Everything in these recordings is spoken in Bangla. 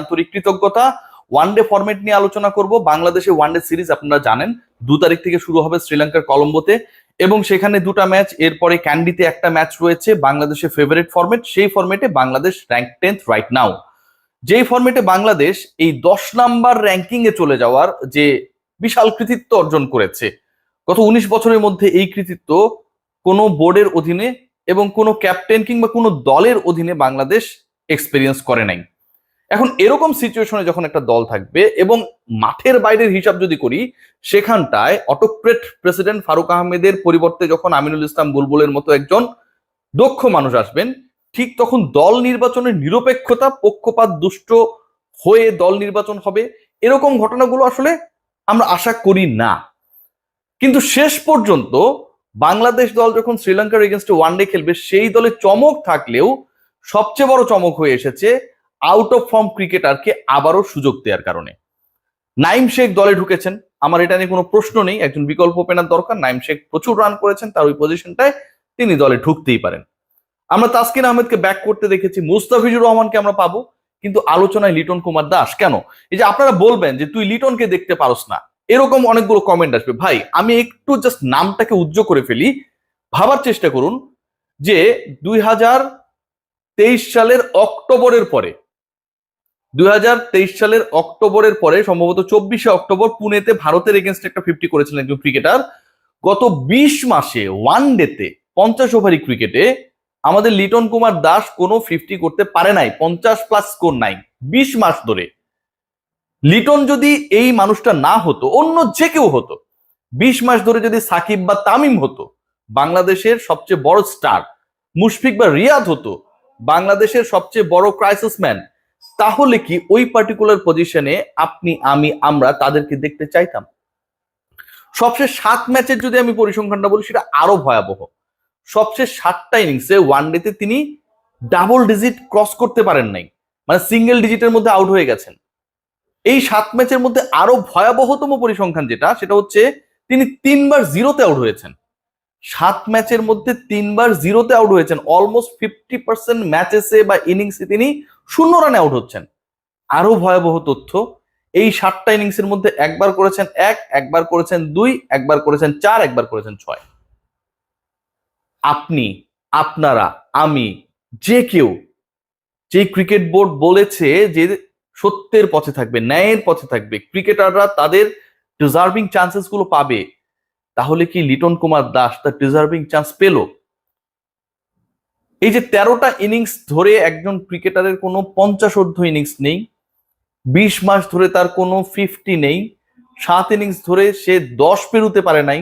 আন্তরিক কৃতজ্ঞতা। ওয়ানডে ফরম্যাট নিয়ে আলোচনা করব। বাংলাদেশে ওয়ানডে সিরিজ আপনারা জানেন 2 তারিখ থেকে শুরু হবে শ্রীলঙ্কার কলম্বোতে, এবং সেখানে 2টা ম্যাচ, এরপরে ক্যান্ডিতে একটা ম্যাচ রয়েছে। বাংলাদেশের ফেভারিট ফরম্যাট, সেই ফরম্যাটে Bangladesh rank 10th right now. যেই ফরম্যাটে বাংলাদেশ এই 10 নাম্বার র্যাঙ্কিং এ চলে যাওয়ার যে বিশাল কৃতিত্ব অর্জন করেছে, গত 19 বছরের মধ্যে এই কৃতিত্ব কোনো বোর্ডের অধীনে এবং কোনো ক্যাপ্টেন কিংবা কোনো দলের অধীনে বাংলাদেশ এক্সপেরিয়েন্স করে নাই। এখন এরকম সিচুয়েশনে যখন একটা দল থাকবে এবং মাঠের বাইরের হিসাব যদি করি, সেখানটায় অটোক্রেট প্রেসিডেন্ট ফারুক আহমেদের পরিবর্তে যখন আমিনুল ইসলাম বুলবুলের মতো একজন দক্ষ মানুষ আসবেন, ঠিক তখন দল নির্বাচনের নিরপেক্ষতা, পক্ষপাত দুষ্ট হয়ে দল নির্বাচন হবে, এরকম ঘটনাগুলো আসলে আমরা আশা করি না। কিন্তু শেষ পর্যন্ত বাংলাদেশ দল যখন শ্রীলঙ্কার এগেনস্টে ওয়ানডে খেলবে, সেই দলে চমক থাকলেও সবচেয়ে বড় চমক হয়ে এসেছে আউট অফ ফর্ম ক্রিকেটারকে আবারও সুযোগ দেওয়ার কারণে। নাইম শেখ দলে ঢুকেছেন, আমার এটা নিয়ে কোনো প্রশ্ন নেই, একজন বিকল্প ওপেনার দরকার। নাইম শেখ প্রচুর রান করেছেন, তার ওই পজিশনটায় তিনি দলে ঢুকতেই পারেন। আমরা তাসকিন আহমেদকে ব্যাক করতে দেখেছি, মুস্তাফিজুর রহমানকে আমরা পাবো, কিন্তু আলোচনায় লিটন কুমার দাস কেন? এই যে আপনারা বলবেন যে তুই লিটনকে দেখতে পারস না, এরকম অনেকগুলো কমেন্ট আসবে। ভাই, আমি একটু জাস্ট নামটাকে উজ্জ্বল করে ফেলি, ভাবার চেষ্টা করুন যে 2023 সালের অক্টোবরের পরে, 2023 সালের অক্টোবরের পরে সম্ভবত 24শে অক্টোবর পুনেতে ভারতের এগেনস্টে একটা 50 করেছিলেন একজন ক্রিকেটার। গত 20 মাসে ওয়ানডেতে 50 ওভারি ক্রিকেটে আমাদের লিটন কুমার দাস কোনো 50 করতে পারে নাই, 50+ স্কোর নাই 20 মাস ধরে। লিটন যদি এই মানুষটা না হতো, অন্য যে কেউ হতো, 20 মাস ধরে যদি সাকিব বা তামিম হতো, বাংলাদেশের সবচেয়ে বড় স্টার মুশফিক বা রিয়াদ হতো, বাংলাদেশের সবচেয়ে বড় ক্রাইসিস ম্যান, তাহলে কি ওই পার্টিকুলার পজিশনে আপনি, আমি, আমরা তাদেরকে দেখতে চাইতাম? সবশেষ 7 ম্যাচের যদি আমি পরিসংখ্যানটা বলি, সেটা আরো ভয়াবহ। সবশেষ 7টা ইনিংসে ওয়ানডেতে তিনি ডাবল ডিজিট ক্রস করতে পারেন নাই, মানে সিঙ্গেল ডিজিটের মধ্যে আউট হয়ে গেছেন। এই 7 ম্যাচের মধ্যে আরো ভয়াবহতম পরিসংখ্যান যেটা, সেটা হচ্ছে তিনি 3বার জিরোতে আউট হয়েছেন। 7 ম্যাচের মধ্যে 3বার জিরোতে আউট হয়েছেন। অলমোস্ট 50% ম্যাচেসে বা ইনিংসে তিনি 0 রানে আউট হচ্ছেন। আরো ভয়াবহ তথ্য, এই 7টা ইনিংসের মধ্যে একবার করেছেন 1, একবার করেছেন 2, একবার করেছেন 4, একবার করেছেন 6। আপনি, আপনারা, আমি, যে কেউ, যে ক্রিকেট বোর্ড বলেছে যে সত্যের পথে থাকবে, ন্যায়ের পথে থাকবে, ক্রিকেটাররা তাদের ডিজার্ভিং চান্সেস গুলো পাবে, তাহলে কি লিটন কুমার দাস তার ডিজার্ভিং চান্স পেল? এই যে 13টা ইনিংস ধরে একজন ক্রিকেটারের কোনো 50 ইনিংস নেই, 20 মাস ধরে তার কোনো 50 নেই, 7 ইনিংস ধরে সে 10 পেরোতে পারে নাই,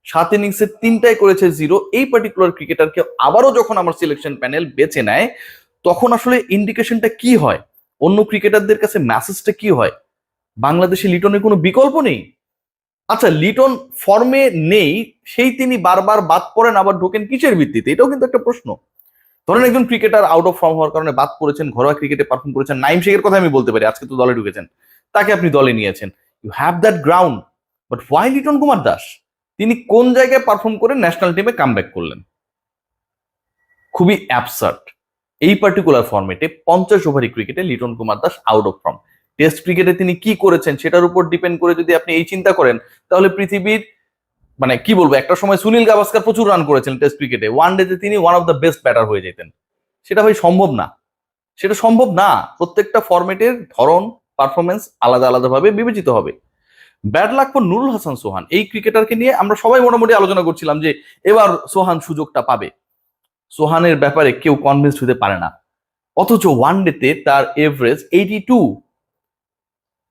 7 ইনিংসে 3টাই করেছে 0, এই পার্টিকুলার ক্রিকেটারকে আবারও যখন আমার সিলেকশন প্যানেল বেছে নেয়, তখন আসলে ইন্ডিকেশনটা কি হয়? অন্য ক্রিকেটারদের কাছে মেসেজটা কি হয়? বাংলাদেশে লিটনের কোনো বিকল্প নেই। আচ্ছা, লিটন ফর্মে নেই, সেই তিনি বারবার বাদ পড়েন, আবার ঢোকেন কিসের ভিত্তিতে? এটাও কিন্তু একটা প্রশ্ন। ধরেন একজন ক্রিকেটার আউট অফ ফর্ম হওয়ার কারণে বাদ পড়েছেন, ঘরোয়া ক্রিকেটে পারফর্ম করেছেন, নাইম শেখের কথা আমি বলতে পারি, আজকে তো দলে ঢুকেছেন, তাকে আপনি দলে নিয়েছেন, you have that ground. But why Liton Kumar Das? তিনি কোন জায়গায় পারফর্ম করে ন্যাশনাল টিমে কামব্যাক করলেন? খুবই অ্যাবসার্ড। এই পার্টিকুলার ফর্মেটে 50 ওভারি ক্রিকেটে Liton Kumar Das out of form. Test ক্রিকেটে তিনি কি করেছেন সেটার উপর ডিপেন্ড করে যদি আপনি এই চিন্তা করেন, তাহলে পৃথিবীর, মানে কি বলবো, একটা সময় সুনীল গাভাস্কার প্রচুর রান করেছিলেন টেস্ট ক্রিকেটে, ওয়ানডেতে তিনি one of the best batter হয়ে যেতেন। সেটা ভাই সম্ভব না, সেটা সম্ভব না। প্রত্যেকটা ফরম্যাটের ধরন, পারফরমেন্স আলাদা আলাদা ভাবে বিবেচিত হবে। Bad luck for Nurul Hasan Sohan, এই ক্রিকেটারকে নিয়ে আমরা সবাই মোটামুটি আলোচনা করছিলাম যে এবার সোহান সুযোগটা পাবে। সোহানের ব্যাপারে কেউ কনভিন্স হতে পারে না, অথচ ওয়ানডেতে তার এভারেজ 82।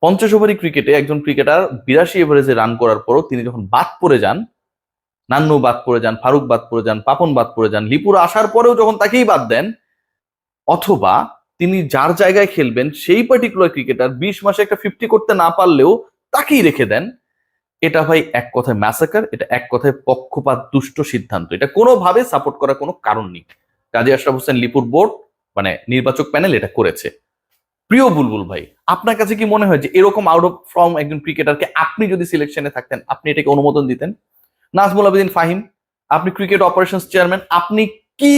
50 ওভারি ক্রিকেটে একজন ক্রিকেটার 82 এভারেজে রান করার পরও তিনি যখন বাদ পড়ে যান, নান্নু বাদ পড়ে যান, ফারুক বাদ পড়ে যান, পাপন বাদ পড়ে যান, লিপুর আসার পরেও যখন তাকেই বাদ দেন, অথবা তিনি যার জায়গায় খেলবেন সেই পার্টিকুলার ক্রিকেটার 20 মাসে একটা 50 করতে না পারলেও তাকেই রেখে দেন, এটা ভাই এক কথায় ম্যাসাকার, এটা এক কথায় পক্ষপাত দুষ্ট সিদ্ধান্ত। এটা কোনোভাবে সাপোর্ট করার কোনো কারণ নেই। কাজী আশরাফ হোসেন লিপুর বোর্ড, মানে নির্বাচক প্যানেল এটা করেছে। প্রিয় বুলবুল ভাই, আপনার কাছে কি মনে হয় যে এরকম আউট অফ ফর্ম একজন ক্রিকেটারকে আপনি যদি সিলেকশনে থাকতেন, আপনি এটাকে অনুমোদন দিতেন? নাজমুল আবেদিন ফাহিম, আপনি ক্রিকেট অপারেশনস চেয়ারম্যান, আপনি কি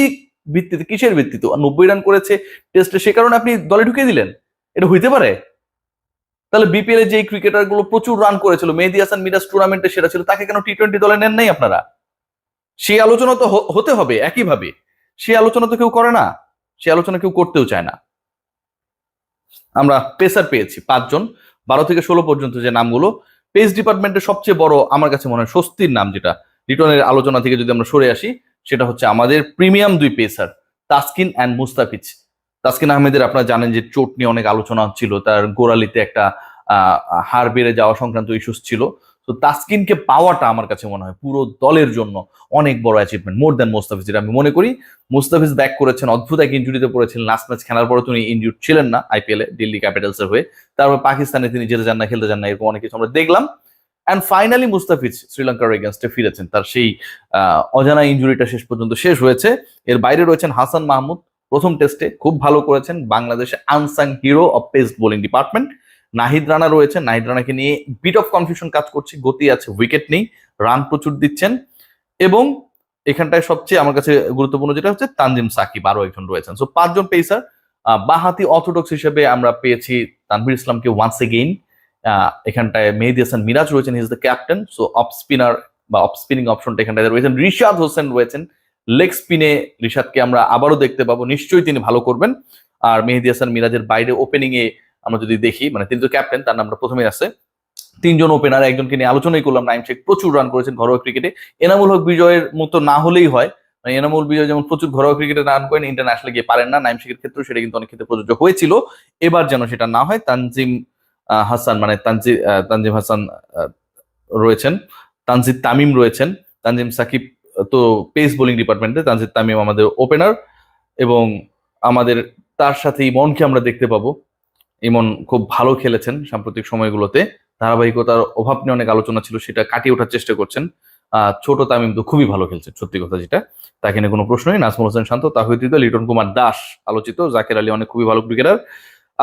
ভিত্তিতে, কিসের ভিত্তিতে 90 রান করেছে টেস্টে, সে কারণে আপনি দলে ঢুকিয়ে দিলেন? এটা হইতে পারে? তাহলে বিপিএল এ যে ক্রিকেটার গুলো প্রচুর রান করেছিল, মেহেদী হাসান মিরাজ টুর্নামেন্টে সেরা ছিল, তাকে কেন টি-20 দলে নেন নাই আপনারা? সেই আলোচনা তো হতে হবে একইভাবে। সেই আলোচনা তো কেউ করে না, সেই আলোচনা কেউ করতেও চায় না। আমরা পেসার পেয়েছি 5 জন, 12 থেকে 16 পর্যন্ত যে নামগুলো। পেস ডিপার্টমেন্টের সবচেয়ে বড় আমার কাছে মনে হয় স্বস্তির নাম, যেটা লিটনের আলোচনা থেকে যদি আমরা সরে আসি, সেটা হচ্ছে আমাদের premium 2 pacer Taskin and Mustafiz. Taskin আহমেদের আপনারা জানেন যে চোট নিয়ে অনেক আলোচনা ছিল, তার গোড়ালিতে একটা হাড় বেড়ে যাওয়া সংক্রান্ত ইস্যুস ছিল। তো তাসকিনকে পাওয়াটা আমার কাছে মনে হয় পুরো দলের জন্য অনেক বড় অ্যাচিভমেন্ট, মোর দ্যান মুস্তাফিজ। যেটা আমি মনে করি মুস্তাফিজ ব্যাক করেছেন, অদ্ভুত এক ইনজুরিতে পড়েছিলেন, লাস্ট ম্যাচ খেলার পরে তিনি ইনজুর ছিলেন না আইপিএল এ দিল্লি ক্যাপিটালস এর হয়ে। তারপর পাকিস্তানে তিনি যেতে চান না, খেলতে চান না, এরকম অনেক কিছু আমরা দেখলাম। অ্যান্ড ফাইনালি মুস্তাফিজ শ্রীলঙ্কার এগেনস্টে ফিরেছেন, তার সেই অজানা ইনজুরিটা শেষ পর্যন্ত শেষ হয়েছে। এর বাইরে রয়েছেন হাসান মাহমুদ, প্রথম টেস্টে খুব ভালো করেছেন, বাংলাদেশে unsung hero of pace bowling department. Nahid Rana রয়েছেন, নাহিদ রানাকে নিয়ে বিট অফ কনফিউশন কাজ করছে, গতি আছে, উইকেট নেই, রান প্রচুর দিচ্ছেন। এবং এখানটায় সবচেয়ে আমার কাছে গুরুত্বপূর্ণ যেটা হচ্ছে তানজিম সাকিব, আরো একজন রয়েছেন। সো 5 জন পেসার। বাহাতি অর্থোডক্স হিসেবে আমরা পেয়েছি তানভীর ইসলামকে ওয়ান্স এগেইন। এখানটায় মেহেদী হাসান মিরাজ রয়েছেন, he is the captain. So off spinner বা অফ স্পিনিং অপশনটা এখানটায় রয়েছেন। রিশাদ হোসেন রয়েছেন লেগ স্পিনে, রিশাদকে আমরা আবারও দেখতে পাবো, নিশ্চয়ই তিনি ভালো করবেন। আর মেহেদী হাসান মিরাজের বাইরে ওপেনিং এ আমরা যদি দেখি, মানে তিনি তো ক্যাপ্টেন, তার নামটা প্রথমেই আছে। 3 জন ওপেনার, একজনকে নিয়ে আলোচনাই করলাম, নাইম শেখ প্রচুর রান করেছেন ঘরোয়া ক্রিকেটে। এনামুল হক বিজয়ের মতো না হলেই হয়, মানে এনামুল বিজয় যেমন প্রচুর ঘরোয়া ক্রিকেটে রান করেন, ইন্টারন্যাশনালে গিয়ে পারেন না, নাইম শেখের ক্ষেত্রেও সেটা কিন্তু অনেক ক্ষেত্রে প্রযোজ্য হয়েছিল। এবার যেন সেটা না হয়। তানজিম হাসান, মানে তানজিম হাসান রয়েছেন, তানজিদ তামিম রয়েছেন, তানজিম সাকিব তো পেস বোলিং ডিপার্টমেন্টে, তানজিদ তামিম আমাদের ওপেনার। এবং আমাদের তার সাথে ইমনকে আমরা দেখতে পাবো। ইমন খুব ভালো খেলেছেন সাম্প্রতিক সময়গুলোতে, ধারাবাহিকতার অভাব নিয়ে অনেক আলোচনা ছিল, সেটা কাটিয়ে ওঠার চেষ্টা করছেন। ছোট তামিম তো খুবই ভালো খেলছেন, সত্যি কথা যেটা, তাকে নিয়ে কোনো প্রশ্নই। নাজমুল হোসেন শান্ত, তাহিদ হৃদয়, লিটন কুমার দাস আলোচিত, জাকের আলী অনেক খুবই ভালো ক্রিকেটার।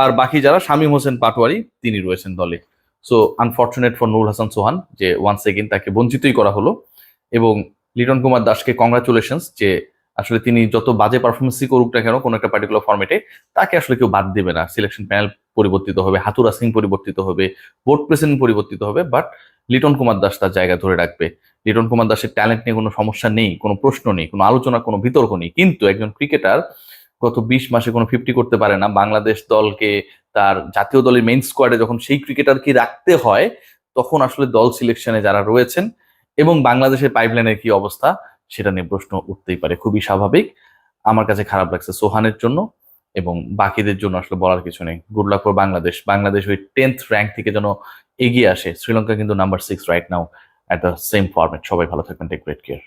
আর বাকি যারা, শামীম হোসেন পাটোয়ারি তিনি রয়েছেন দলে। So unfortunate for Nurul Hasan Sohan যে ওয়ান্স এগেইন তাকে বঞ্চিতই করা হলো। এবং লিটন কুমার দাসকে কংগ্রাচুলেশনস, যে আসলে তিনি যত বাজে পারফরমেন্সই করুক না কেন কোনো একটা পার্টিকুলার ফর্মেটে, তাকে আসলে কেউ বাদ দেবে না। সিলেকশন প্যানেল পরিবর্তিত হবে, হাতুরা সিং পরিবর্তিত হবে, বোর্ড প্রেসিডেন্ট পরিবর্তিত হবে, বাট লিটন কুমার দাস তার জায়গা ধরে রাখবে। লিটন কুমার দাসের ট্যালেন্ট নিয়ে কোনো সমস্যা নেই, কোনো প্রশ্ন নেই, কোনো আলোচনা, কোনো বিতর্ক নেই। কিন্তু একজন ক্রিকেটার গত 20 মাসে কোনো 50 করতে পারে না, বাংলাদেশ দলকে তার জাতীয় দলের মেইন স্কোয়াডে যখন সেই ক্রিকেটারকে রাখতে হয়, তখন আসলে দল সিলেকশনে যারা রয়েছেন এবং বাংলাদেশের পাইপলাইনের কি অবস্থা, সেটা নিয়ে প্রশ্ন উঠতেই পারে, খুবই স্বাভাবিক। আমার কাছে খারাপ লাগছে সোহানের জন্য, এবং বাকিদের জন্য আসলে বলার কিছু নেই। Good luck for Bangladesh. Bangladesh ওই 10th র্যাঙ্ক থেকে যেন এগিয়ে আসে। শ্রীলঙ্কা কিন্তু number 6 right now at the same format. সবাই ভালো থাকবেন, টেক গ্রেট কেয়ার।